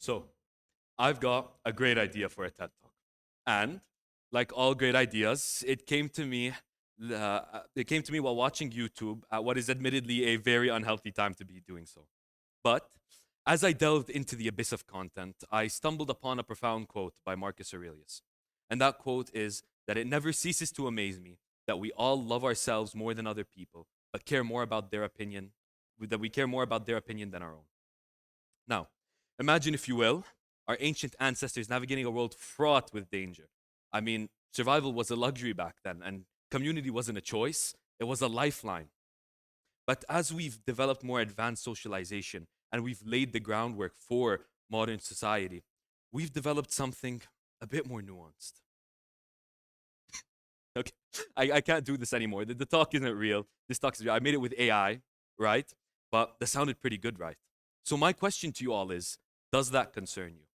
So, I've got a great idea for a TED Talk. And like all great ideas, it came to me while watching YouTube at what is admittedly a very unhealthy time to be doing so. But as I delved into the abyss of content, I stumbled upon a profound quote by Marcus Aurelius. And that quote is that it never ceases to amaze me that we all love ourselves more than other people, but care more about their opinion, that we care more about their opinion than our own. Now, imagine, if you will, our ancient ancestors navigating a world fraught with danger. I mean, survival was a luxury back then, and community wasn't a choice, it was a lifeline. But as we've developed more advanced socialization and we've laid the groundwork for modern society, we've developed something a bit more nuanced. Okay, I can't do this anymore. The talk isn't real. This talk is real. I made it with AI, right? But that sounded pretty good, right? So my question to you all is, does that concern you?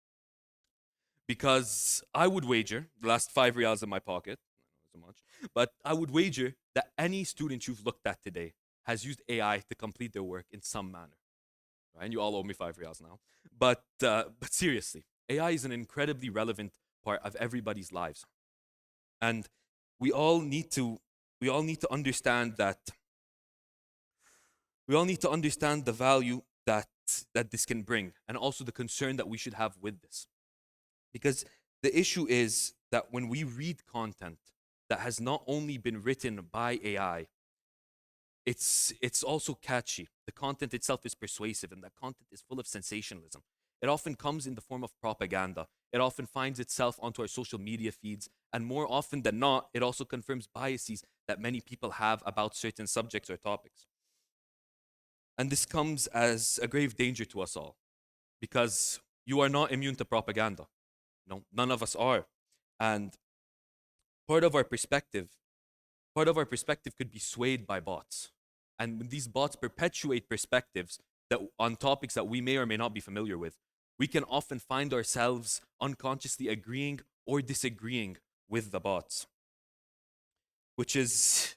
Because I would wager the last 5 reals in my pocket, not so much, but I would wager that any student you've looked at today has used AI to complete their work in some manner. Right? And you all owe me 5 reals now. But seriously, AI is an incredibly relevant part of everybody's lives, and we all need to we all need to understand that we all need to understand the value that this can bring, and also the concern that we should have with this. Because the issue is that when we read content that has not only been written by AI, it's also catchy. The content itself is persuasive, and the content is full of sensationalism. It often comes in the form of propaganda. It often finds itself onto our social media feeds, and more often than not, it also confirms biases that many people have about certain subjects or topics. And this comes as a grave danger to us all, because you are not immune to propaganda. No, none of us are. And part of our perspective, part of our perspective could be swayed by bots. And when these bots perpetuate perspectives that on topics that we may or may not be familiar with, we can often find ourselves unconsciously agreeing or disagreeing with the bots, which is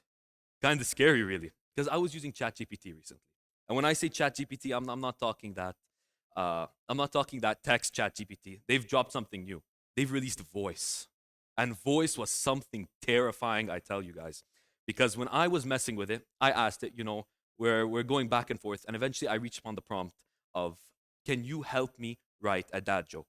kind of scary, really. Because I was using ChatGPT recently, and when I say ChatGPT, I'm not talking that. I'm not talking that text ChatGPT. They've dropped something new. They've released voice, and voice was something terrifying. I tell you guys, because when I was messing with it, I asked it. We're going back and forth, and eventually I reached upon the prompt of, "Can you help me write a dad joke?"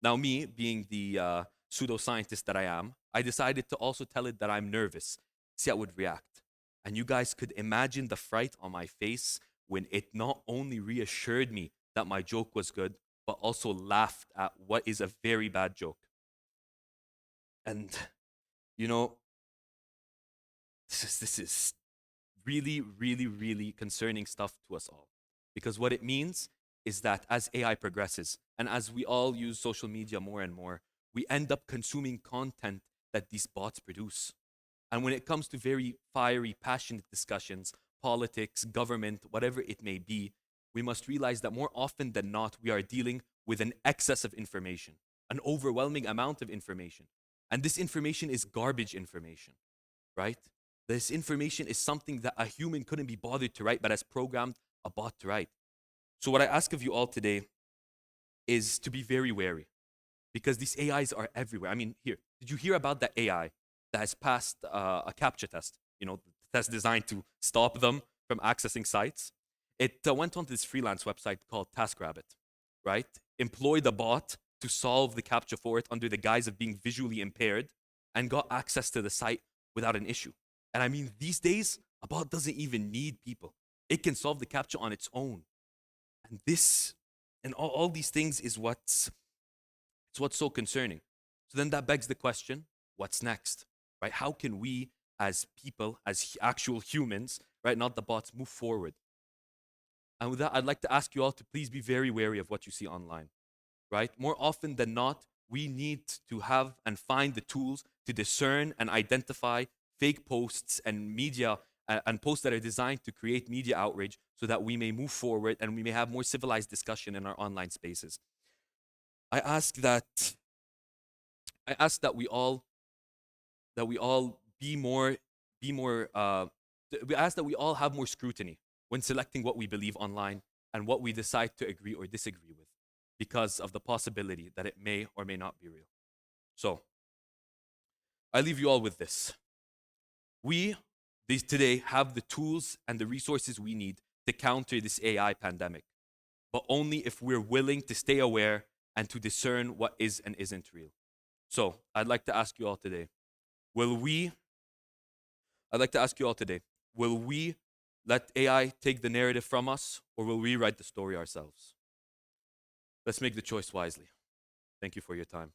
Now, me being the pseudoscientist that I am, I decided to also tell it that I'm nervous, see how it would react. And you guys could imagine the fright on my face when it not only reassured me that my joke was good, but also laughed at what is a very bad joke. And, you know, this is really, really, really concerning stuff to us all. Because what it means is that as AI progresses and as we all use social media more and more, we end up consuming content that these bots produce. And when it comes to very fiery, passionate discussions, politics, government, whatever it may be, we must realize that more often than not, we are dealing with an excess of information, an overwhelming amount of information. And this information is garbage information, right? This information is something that a human couldn't be bothered to write, but has programmed a bot to write. So, what I ask of you all today is to be very wary, because these AIs are everywhere. I mean, here, did you hear about that AI that has passed a CAPTCHA test? The test designed to stop them from accessing sites. It went onto this freelance website called TaskRabbit, right? Employed a bot to solve the CAPTCHA for it under the guise of being visually impaired, and got access to the site without an issue. And I mean, these days, a bot doesn't even need people. It can solve the CAPTCHA on its own. And this and all these things is what's so concerning. So then that begs the question, what's next? Right? How can we as people, as actual humans, right, not the bots, move forward? And with that, I'd like to ask you all to please be very wary of what you see online, right? More often than not, we need to have and find the tools to discern and identify fake posts and media and posts that are designed to create media outrage, so that we may move forward and we may have more civilized discussion in our online spaces. I ask that I ask that we all be more we ask that we all have more scrutiny when selecting what we believe online and what we decide to agree or disagree with. because of the possibility that it may or may not be real. So, I leave you all with this. We, these today, have the tools and the resources we need to counter this AI pandemic, but only if we're willing to stay aware and to discern what is and isn't real. So, I'd like to ask you all today, will we, I'd like to ask you all today, will we let AI take the narrative from us, or will we write the story ourselves? Let's make the choice wisely. Thank you for your time.